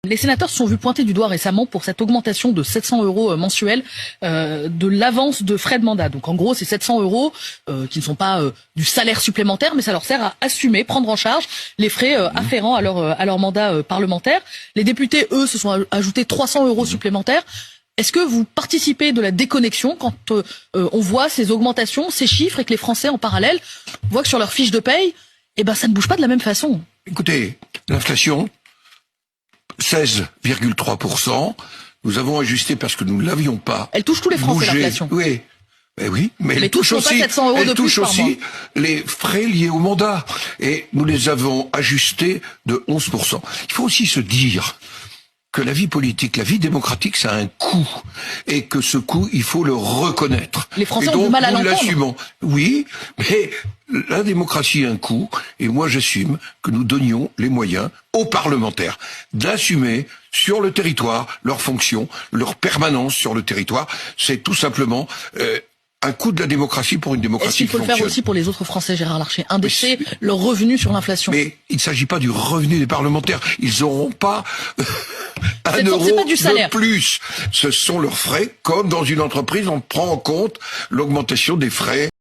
Les sénateurs se sont vus pointer du doigt récemment pour cette augmentation de 700 € mensuels de l'avance de frais de mandat. Donc en gros, c'est 700 € qui ne sont pas du salaire supplémentaire, mais ça leur sert à assumer, prendre en charge les frais afférents à leur mandat parlementaire. Les députés, eux, se sont ajoutés 300 € supplémentaires. Est-ce que vous participez de la déconnexion quand on voit ces augmentations, ces chiffres, et que les Français, en parallèle, voient que sur leur fiche de paye, ça ne bouge pas de la même façon? Écoutez, l'inflation, 16,3%. Nous avons ajusté parce que nous ne l'avions pas. Elle touche tous les Français, l'inflation. Oui. Mais elle touche aussi, les frais liés au mandat. Et nous les avons ajustés de 11%. Il faut aussi se dire que la vie politique, la vie démocratique, ça a un coût. Et que ce coût, il faut le reconnaître. Les Français ont du mal à l'entendre. Nous l'assumons. Oui, mais la démocratie a un coût. Et moi, j'assume que nous donnions les moyens aux parlementaires d'assumer sur le territoire leurs fonctions, leur permanence sur le territoire. C'est tout simplement un coût de la démocratie pour une démocratie qui fonctionne. Est-ce qu'il faut le faire aussi pour les autres Français, Gérard Larcher, indexer leur revenu sur l'inflation? Mais il ne s'agit pas du revenu des parlementaires. Ils n'auront pas un euro de plus. Ce sont leurs frais. Comme dans une entreprise, on prend en compte l'augmentation des frais.